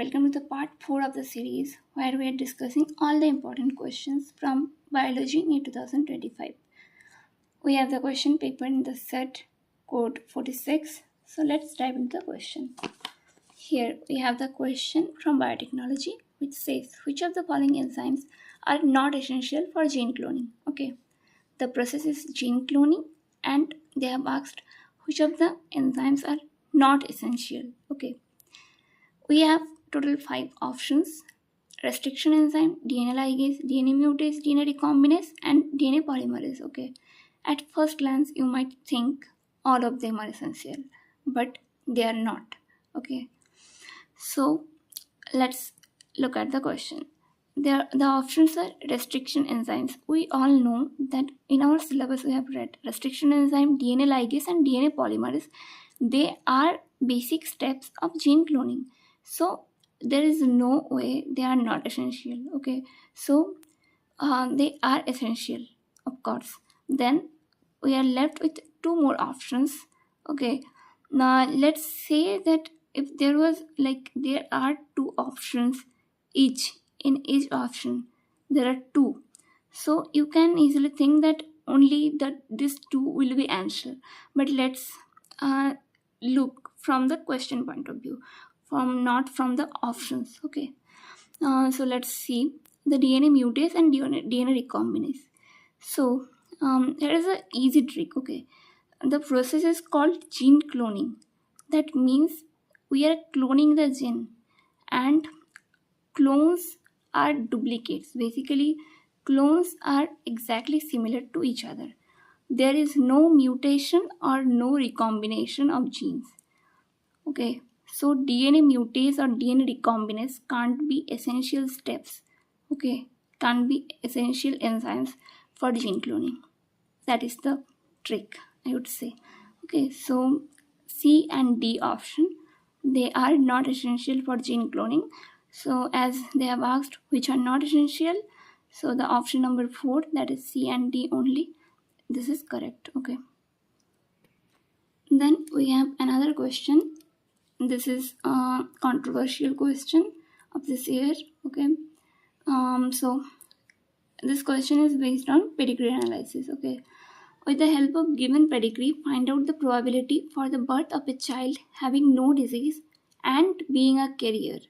welcome to the part 4 of the series where we are discussing all the important questions from Biology NEET 2025. We have the question paper in the set code 46. So let's dive into the question. Here we have the question from biotechnology which says which of the following enzymes are not essential for gene cloning. Okay, the process is gene cloning and they have asked which of the enzymes are not essential. Okay, we have total 5 options: restriction enzyme, DNA ligase, DNA mutase, DNA recombinase, and DNA polymerase. Okay, at first glance, you might think all of them are essential, but they are not. Okay, so let's look at the question. The options are restriction enzymes. We all know that in our syllabus we have read restriction enzyme, DNA ligase, and DNA polymerase. They are basic steps of gene cloning. So there is no way they are not essential. Okay, so they are essential, of course. Then we are left with two more options. Okay, now let's say that if there was there are two options each, in each option there are two, so you can easily think that only that these two will be answer. But let's look from the question point of view, not from the options. Okay, so let's see the DNA mutase and DNA recombinase. So here is a easy trick. Okay, the process is called gene cloning. That means we are cloning the gene, and clones are duplicates. Basically, clones are exactly similar to each other. There is no mutation or no recombination of genes. Okay, so DNA mutase or DNA recombinase can't be essential steps. Okay, can't be essential enzymes for gene cloning. That is the trick, I would say. Okay, so C and D option, they are not essential for gene cloning. So as they have asked which are not essential, so the option number 4, that is C and D only, this is correct. Okay, then we have another question. This is a controversial question of this year. Okay, so this question is based on pedigree analysis. Okay, with the help of given pedigree, find out the probability for the birth of a child having no disease and being a carrier.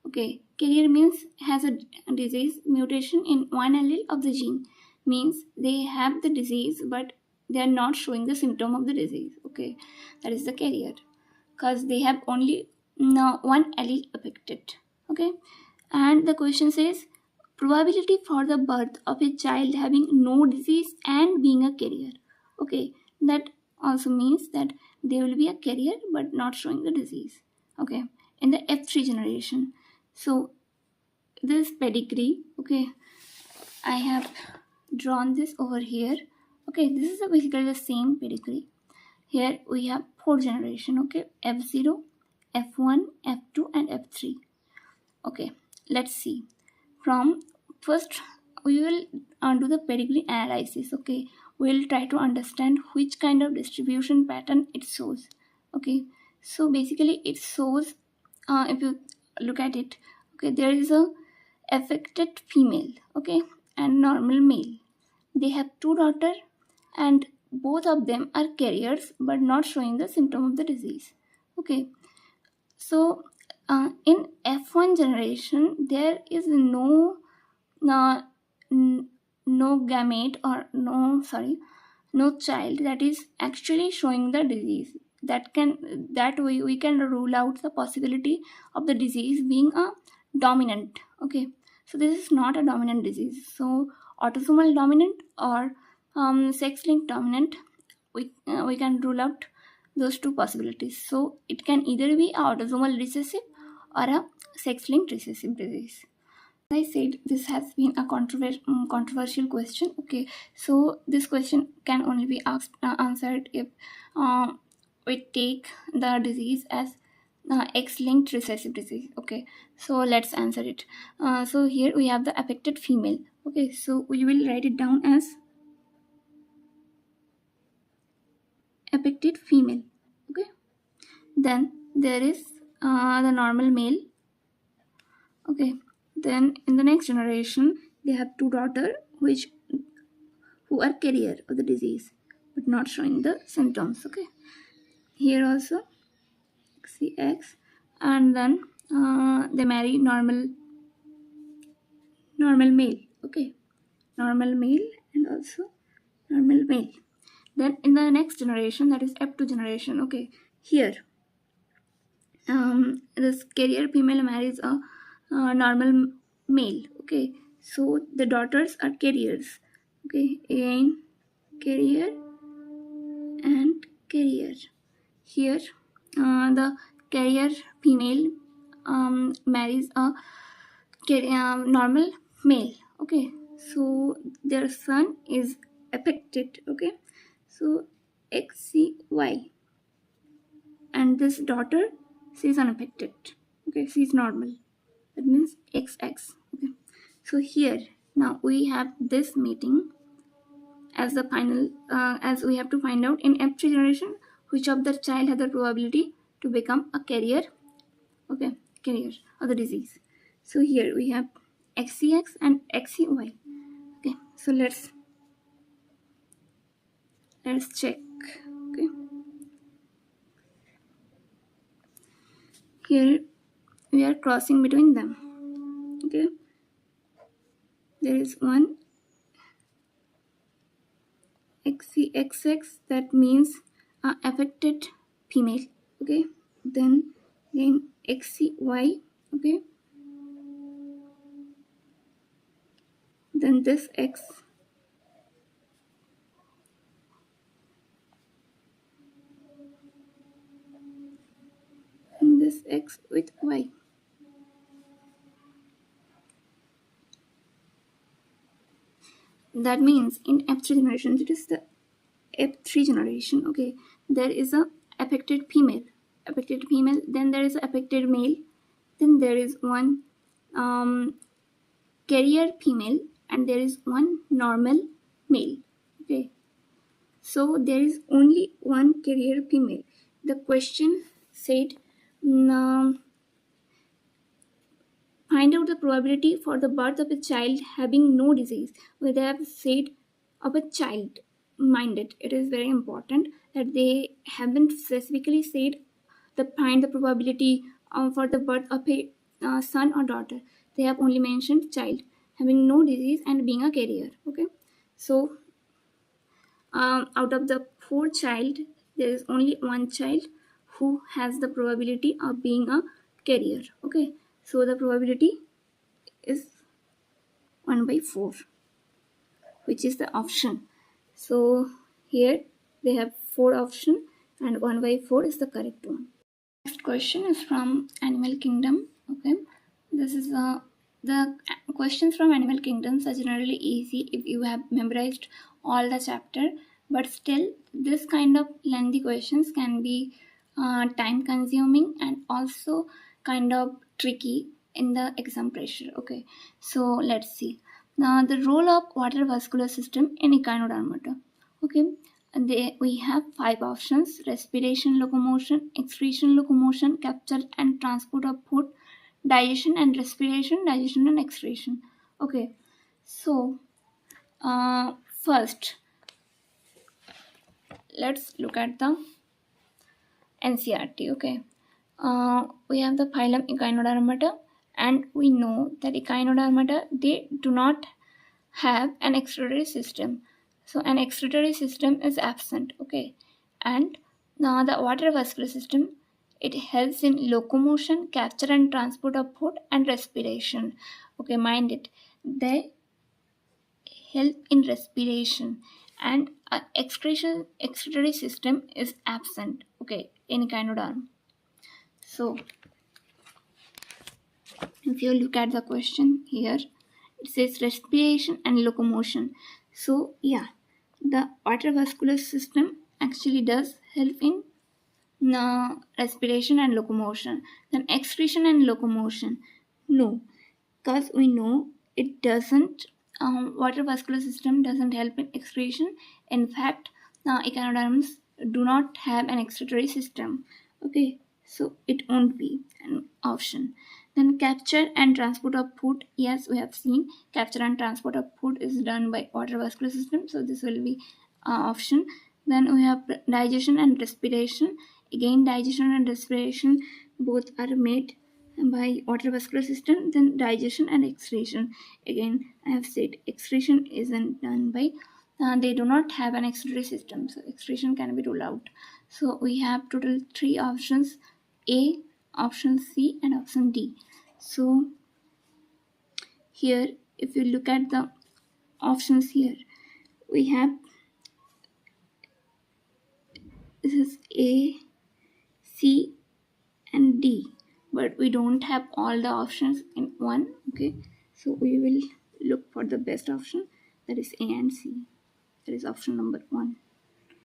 Okay, carrier means has a disease mutation in one allele of the gene, means they have the disease but they are not showing the symptom of the disease. Okay, that is the carrier, because they have only one allele affected. Okay, and the question says probability for the birth of a child having no disease and being a carrier. Okay, that also means that they will be a carrier but not showing the disease. Okay, in the F3 generation. So this pedigree, okay, I have drawn this over here. Okay, this is basically the same pedigree. Here we have 4 generation. Okay, F0, F1, F2 and F3. Okay, let's see. From first we will do the pedigree analysis. Okay, we will try to understand which kind of distribution pattern it shows. Okay, so basically it shows, if you look at it, okay, there is a affected female, okay, and normal male. They have 2 daughters and both of them are carriers but not showing the symptom of the disease. Okay, so in F1 generation there is no gamete or no child that is actually showing the disease. That way we can rule out the possibility of the disease being a dominant. Okay, so this is not a dominant disease. So autosomal dominant or sex-linked dominant, we can rule out those two possibilities. So it can either be autosomal recessive or a sex-linked recessive disease. As I said, this has been a controversial question. Okay, so this question can only be answered if we take the disease as X-linked recessive disease. Okay, so let's answer it. So here we have the affected female. Okay, so we will write it down as affected female. Okay, then there is the normal male. Okay, then in the next generation they have two daughters who are carrier of the disease but not showing the symptoms. Okay, here also XX, and then they marry normal male. Okay, normal male and also normal male. Then in the next generation, that is F2 generation. Okay, here this carrier female marries a normal male. Okay, so the daughters are carriers. Okay, again carrier and carrier. Here the carrier female marries a normal male. Okay, so their son is affected. Okay, so XCY, and this daughter, she is unaffected. Okay, she is normal, that means XX. Okay, so here now we have this meeting as the final, as we have to find out in F3 generation which of the child has the probability to become a carrier. Okay, carrier of the disease. So here we have XCX and XCY. Okay, so let's check. Okay, here we are crossing between them. Okay, there is one XCXX, that means affected female. Okay, then again XCY. Okay, then this X, and this X with Y. That means in F3 generation, it is the F3 generation. Okay, there is a affected female, then there is a affected male, then there is one carrier female, and there is one normal male. Okay, so there is only one carrier female. The question said, find out the probability for the birth of a child having no disease. Where they have said of a child, mind it, it is very important that they haven't specifically said find the probability for the birth of a son or daughter. They have only mentioned child having no disease and being a carrier. Okay, so out of the 4 child, there is only one child who has the probability of being a carrier. Okay, so the probability is 1 by 4, which is the option. So here they have 4 option and 1 by 4 is the correct one. Next question is from Animal Kingdom. Okay, this is the questions from Animal Kingdoms are generally easy if you have memorized all the chapter, but still this kind of lengthy questions can be time consuming and also kind of tricky in the exam pressure. Okay, so let's see now the role of water vascular system in echinodermata. Okay, we have 5 options: respiration, locomotion, excretion, locomotion, capture and transport of food, digestion and respiration, digestion and excretion. Okay, so first let's look at the NCRT. Okay, we have the phylum Echinodermata, and we know that Echinodermata, they do not have an excretory system. So an excretory system is absent. Okay, and now the water vascular system, it helps in locomotion, capture and transport of food, and respiration. Okay, mind it, they help in respiration, and excretory system is absent. Okay, in Echinoderm. So if you look at the question here, it says respiration and locomotion. So yeah, the water vascular system actually does help in respiration and locomotion. Then excretion and locomotion, no, because we know it doesn't, water vascular system doesn't help in excretion. In fact, echinoderms do not have an excretory system. Okay, so it won't be an option. Then capture and transport of food. Yes, we have seen capture and transport of food is done by cardiovascular system. So this will be option. Then we have digestion and respiration. Again, digestion and respiration both are made by cardiovascular system. Then digestion and excretion. Again, I have said excretion isn't done by. They do not have an excretory system, so excretion can be ruled out. So we have total three options: A, option C, and option D. So here, if you look at the options here, we have this is A, C, and D, but we don't have all the options in one. Okay, so we will look for the best option, that is A and C. That is option number 1.